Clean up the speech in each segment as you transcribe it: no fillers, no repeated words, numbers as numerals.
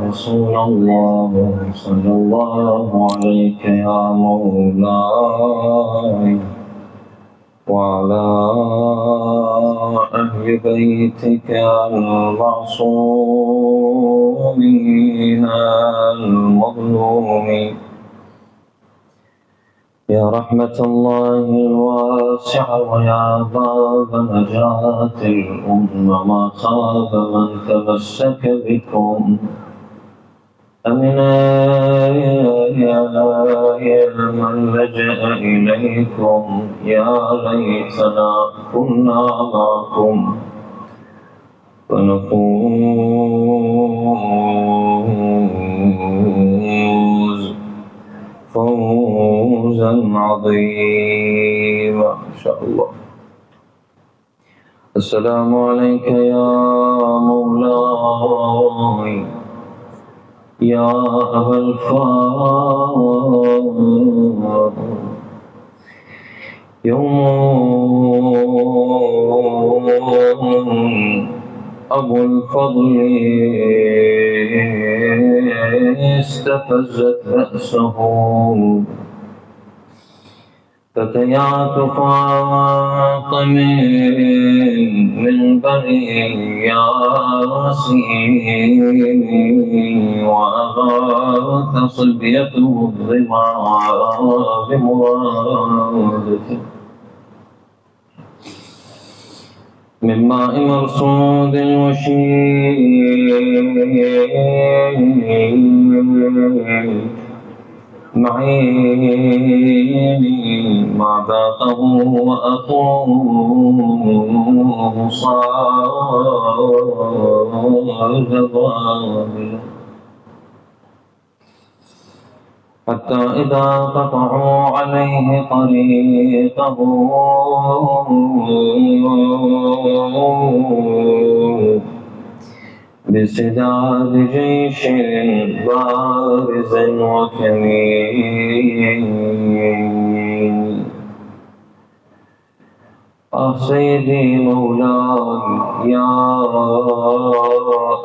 رسول الله صلى الله عليك يا مولاي وعلى أهل بيتك المعصومين المظلومين يا رحمة الله الواسعة ويا باب نجاة الأمة ما خاب من تمسك بكم أمنا يا من لجأ إليكم يا ليتنا كنا معكم فنفوز فوزا عظيما إن شاء الله. السلام عليك يا مولاي يا أبا الفاضل يوم أبو الفضل استفزت رأسه فتيات فاطم من بني ياسين وأغاث صبيته الظما بمرادته من ماء مرصود وشين معين ما ذاقه وأخوه صار ضابلا حتى إذا قطعوا عليه طريقه بسداد جيش بارز وكمين سيدي مولاي يا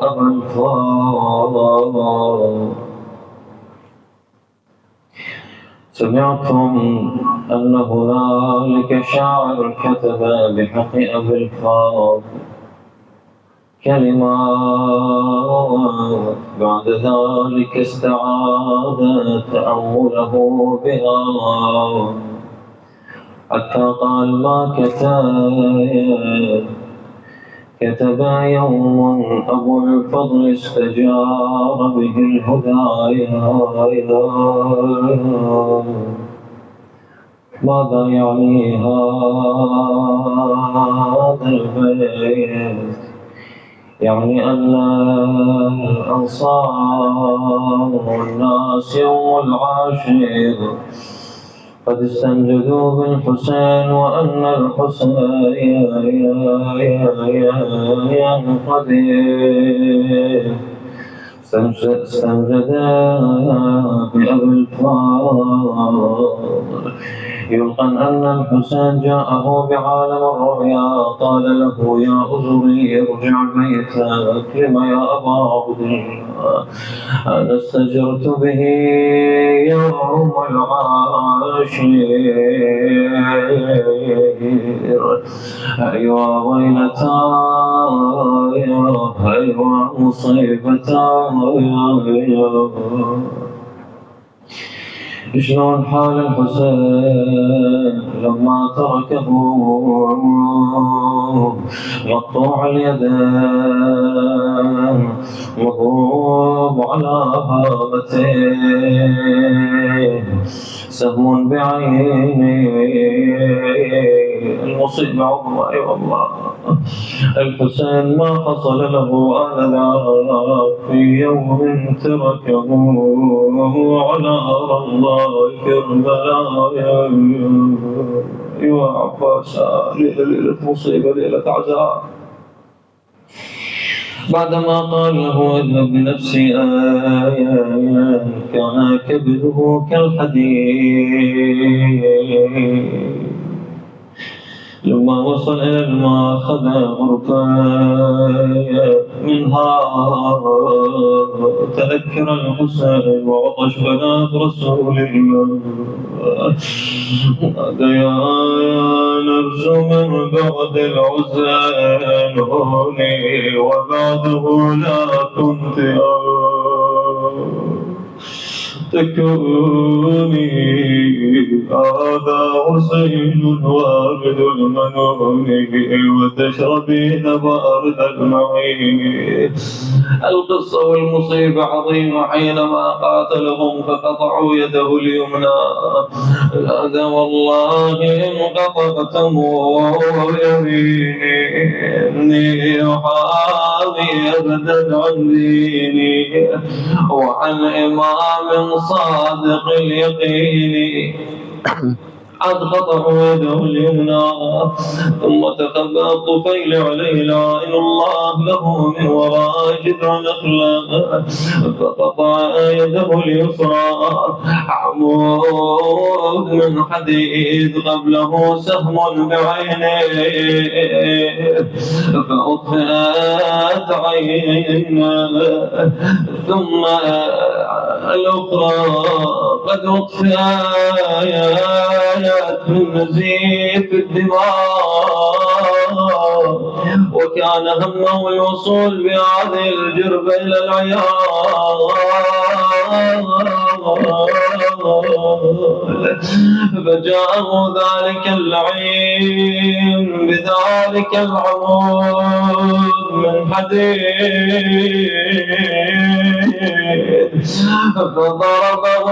أبا الفاضل سمعتم أن هنالك شاعر كتب بحق أبي الفاضل كلمات بعد ذلك استعاد تأوله بها حتى قال ما كتب يوم أبو الفضل استجار به الهدايا ماذا يعني هذا البيت؟ يعني أن الأنصار والناس يوم العاشر قد استنجدوا بالحسين وأن الحسين قد استنجد بأبي الفاضل يلقن أن الحسين جاءه بعالم الرؤيا قال له يا أزري ارجع بيتك لما يا أبا عبد الله أنا استجرت به يوم العاشر أيوا ويلتاي أيوا مصيبتاي شلون حال الحسين لما تركه مقطوع اليدين مضروب على هامتين سهم بعيني المصيبة عظمى أي والله. الحسين ما حصل له آنذاك في يوم تركه على الله كربلاء يا عباس ليلة مصيبة ليلة عزاء بعدما قال له اذهب بنفسي كان كبده كالحديد لما وصل إلى الماء أخذ غرفة منها، تذكر الحسين وعطش بنات رسول الله. نادى يا نفس من بعد الحسين هوني وبعده لا كنت تكوني. هذا حسين والد المنون وتشربين بارد المعين. القصة والمصيبة عظيمة. حينما قاتلهم فقطعوا يده اليمنى. هذا والله إن قطعتم يميني إني أحامي أبدا عن ديني وعن إمام صادق اليقين. قد قطعوا يده اليمنى ثم تخبى الطفيل عليه لعائن الله له من وراء جذع نخلة فقطع يده اليسرى. عمود من حديد قبله سهم بعينه فأطفئت عينه ثم الأخرى قد أطفئت من نزيف الدماء. وكان همه الوصول بهذه الجربة إلى العيال فجاءه ذلك اللعين بذلك العمود من حديد فضربه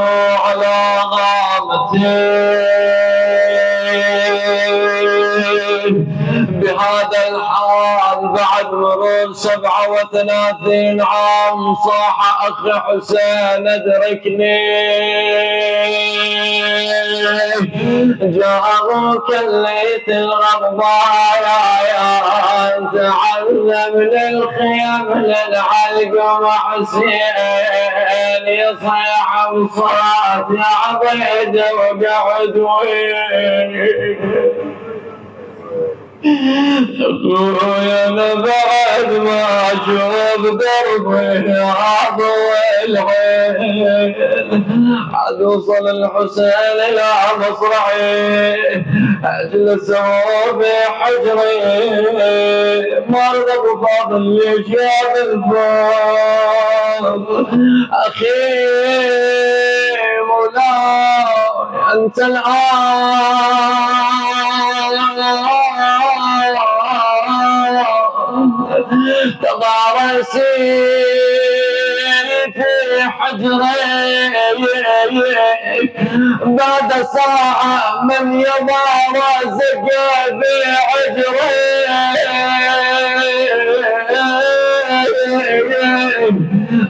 على قامته. بهذا الحال بعد مرور 37 عام صاح أخي حسين أدركني. جاءه كليت الغضباء تعلم من الخيم للعلق وحسين يصيح بصوت يا عبيد وقعد يا أنا بعد ما أشوف دربي عضو العين عاد وصل الحسين إلى مصرعي أجلسه بحجري مرضى بفاضل اللي شاف الفوق. أخي مولاي أنت الآن تضارسي في حجري بعد ساعة من يضارسك في حجري.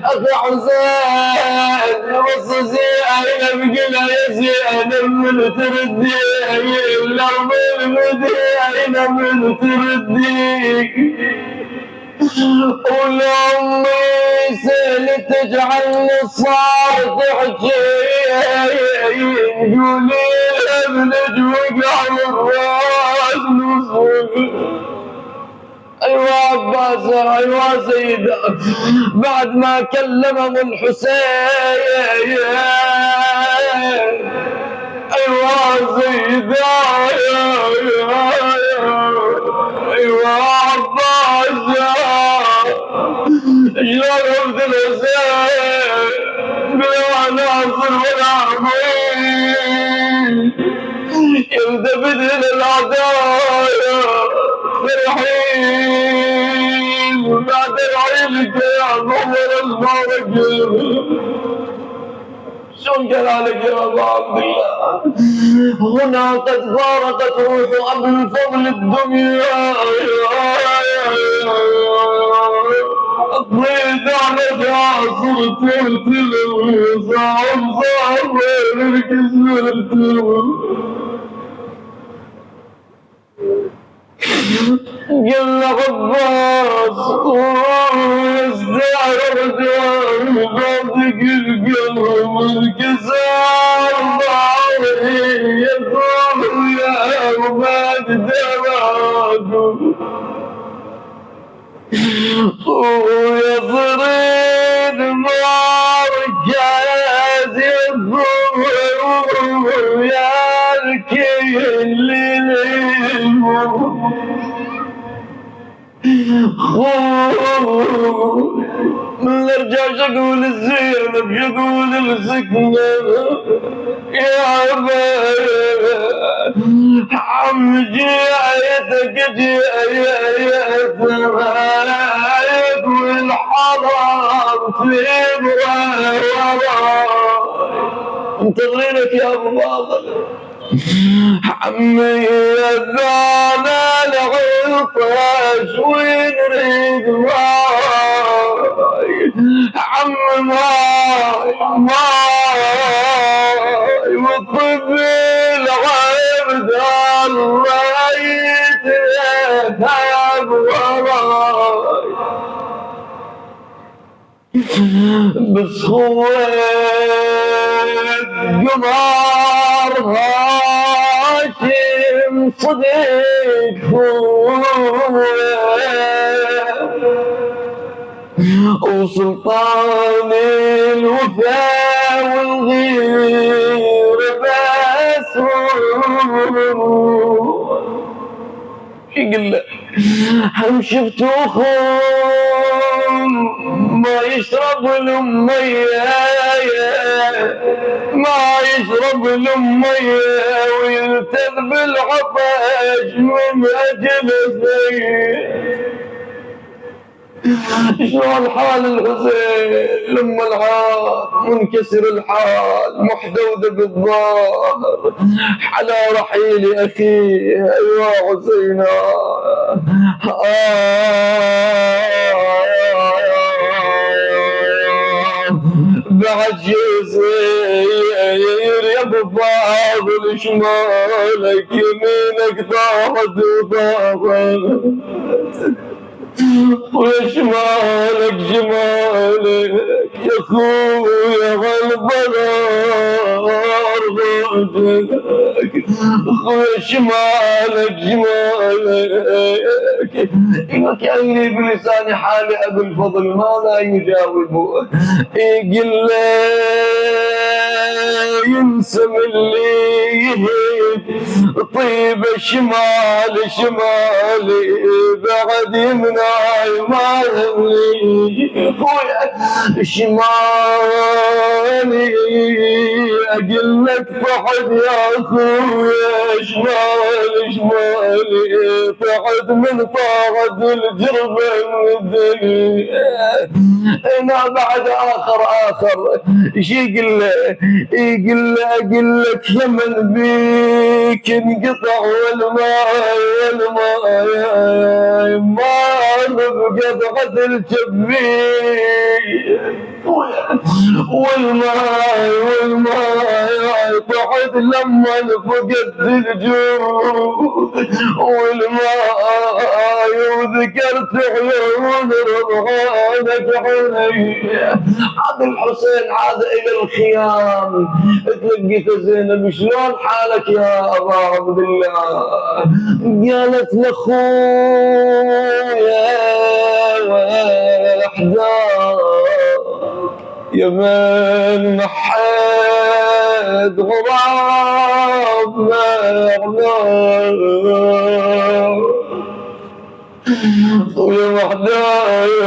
أخي حسين وصصي أين بقنا يزين من تردي الأرض المدي أين من تردي. ولأمي سهل تجعلني صار تحكي قولي ابنك وقع الراس نصفك. أيوة عباس أيوة سيدة بعد ما كلمه الحسين أيوة سيدة أيوة عباس شلون عبد الحسين بلا ناصر ولا عمين يلتفت إلى العدايا فرحين بعد العيلك يا ظهر المبارك. شلون كذلك يا أبا عبد الله هنا قد فارقت روح أبو الفضل الدنيا. قضيت على جاسر تلتل وصعب صعب الكسرت قل عباس ازدهر رجال وقضيك القلب الكسار ضعي يطول يا وبعد دمع من ارجع شقول الزينب شقول السكنة يا عم جايتك جايت معاك والحرام في وراي انتظرينك يا ابو فاضل عمي يدانا العطش ونريد ماي عم ماي والطب العبد الله يتهاب وراي بس خوات قمر هاشم صديق وسلطان الوفا والغير بس يقول له هم شفت اخوم ما يشرب الأمية ما يشرب الأمية ويلتذ بالعطش من أجل الزين شلون حال الحسين لما العاد منكسر الحال محدودة بالظاهر على رحيل أخيه أيوا حسينا بعد يصير يا ابو فاضل شمالك يمينك ضاعت وضاعت وشمالك جمالك يا خويا غالبنار غوتك خويا شمالك جمالك كان لي بلساني حالي ابو الفضل ما لا يجاوبه يقول له ينسم اللي يهيب طيب شمال شمالي بعد يمنعي ما يملي خويا شمالي اقول لك فحد يا خويا شمالي شمالي فحد من طاعة الجربة من الدنيا انا بعد اخر شي يقول له اقول لك يمن بيك انقطع والماء ما بقطعة الجبين والماء طحت لما فقدت الجود والماء وذكرت عيون رضغانك علي عاد الحسين عاد الى الخيام تلقيت زينب شلون حالك يا ابا عبد الله قالت لاخويا وحداك يا من محد غراب مغنى ويا وحداك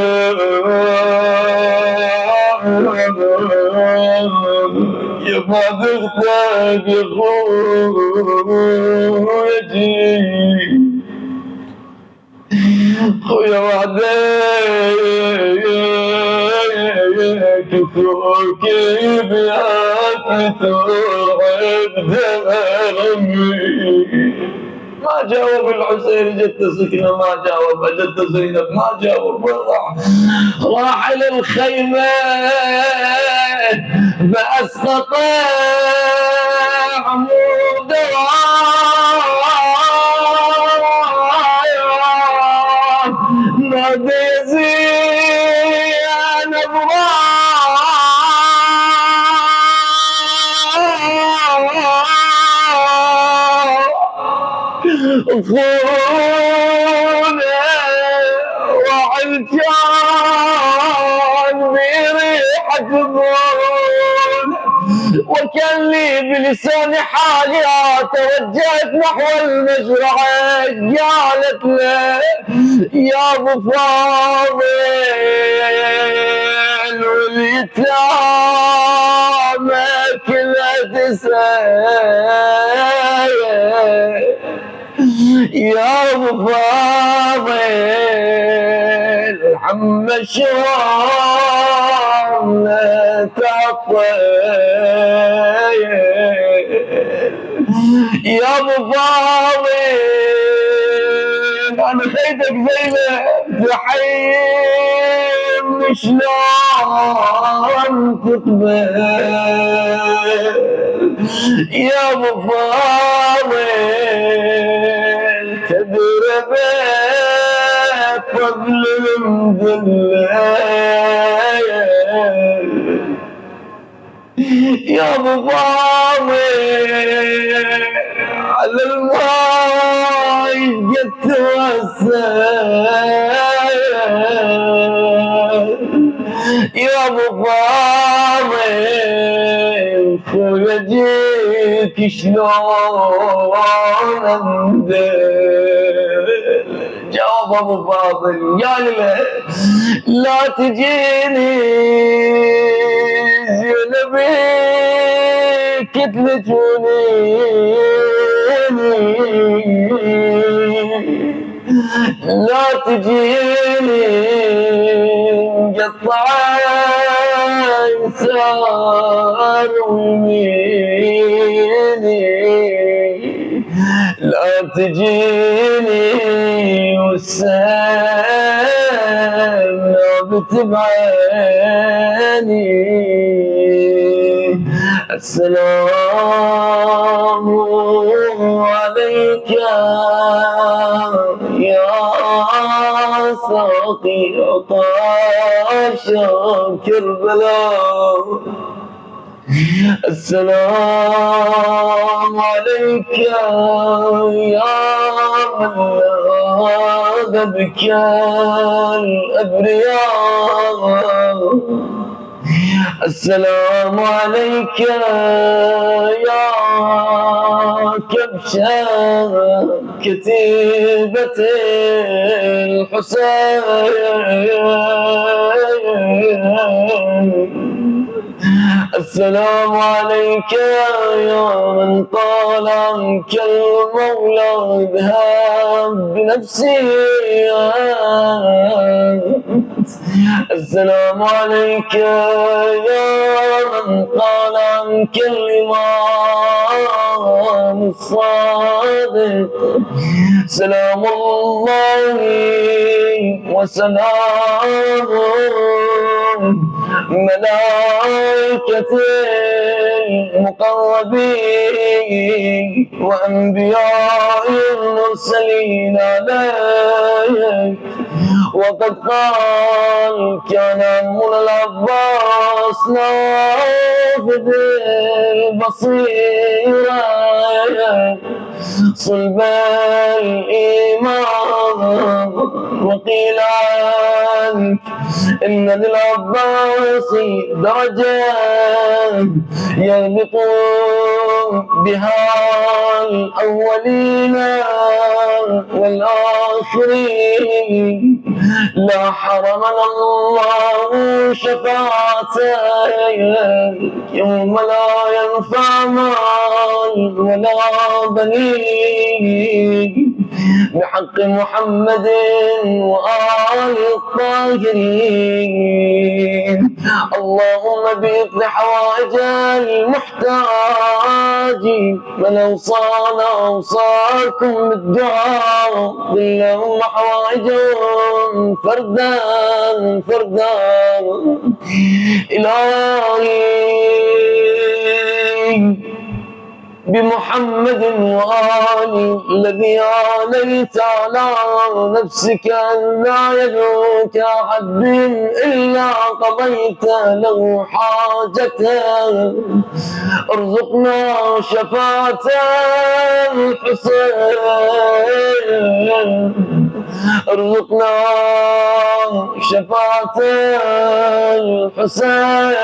يا ما تغتاب يا خويتي خويا وحدك كيف ياك ترعب دمي ما جاوب الحسين جت سكنه ما جاوب جت زينب ما جاوب وين راح الى الخيمه فاسقط عمود نادي زينب خونه وعلجان بريحة ظن وكان لي بلسان حاجة توجهت نحو المزرعة قالت له يا ابو فاضل واليتامى كلها تسال يا ابو فاضل عم الشوام لا تعطل يا ابو فاضل انا خيتك زينب تحيم شلون تقبل يا ابو فاضل تدري بفضل المذلل يا ابو فاضل على الماي قد توسل يا ابو فاضل خويا جيك شلون اندل جاوب ابو فاضل قال له لا تجيني زينبي كتلتوني لا تجيني قطع يسار ويميني لا تجيني والسام نابت بعيني السلام عليك يا ساقي عطاش كربلاء السلام عليك يا من لاذ بك الأبرياء السلام عليك يا كبشة كتيبة الحسين السلام عليك يا من طال عنك المولى اذهب بنفسي السلام عليك يا من طال عنك الإمام الصادق سلام الله وسلامه ملائكة المقربين وأنبياء المرسلين عليك وقد قال كان أمنا العباس نافذ البصيرة صلب الإيمان وقيل عنك إن للعباس درجة يغبط بها الأولين والآخرين لا حرمنا الله شفاعتك يوم لا ينفع مال ولا بنين بحق محمد وآل الطاهرين اللهم بإذن حوائج المحتاج من أوصانا أوصاكم بالدعاء اللهم حوائجهم فردا فردا إلهي بمحمد وآله الذي آليت على نفسك أن لا يدعوك أحد إلا قضيت له حاجته ارزقنا شفاعة الحسين ارزقنا شفاعة الحسين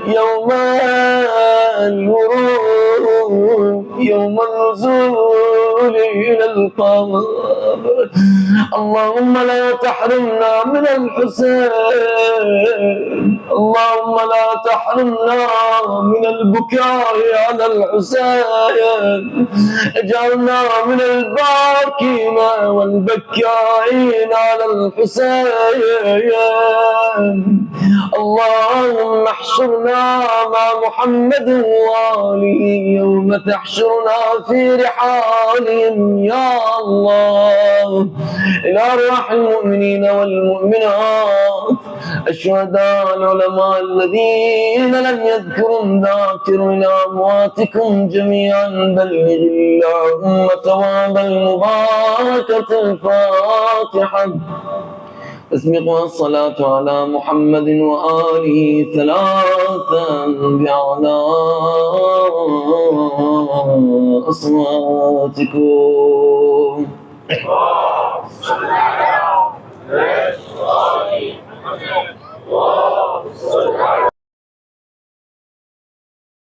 يوم الورود يوم النزول إلى القبر. اللهم لا تحرمنا من الحسين، اللهم لا تحرمنا من البكاء على الحسين، اجعلنا من الباكين والبكائين على الحسين. اللهم احشرنا مع محمد وآله يوم تحشرنا في رحالهم يا الله، إلى أرواح المؤمنين والمؤمنات الشهداء العلماء الذين لم يذكرهم ذاكر إلى أمواتكم جميعا. بلغ اللهم ثواب المباركة الفاتحة. اسبقوا الصلاة على محمد وآله ثلاثا بأعلى أصواتكم.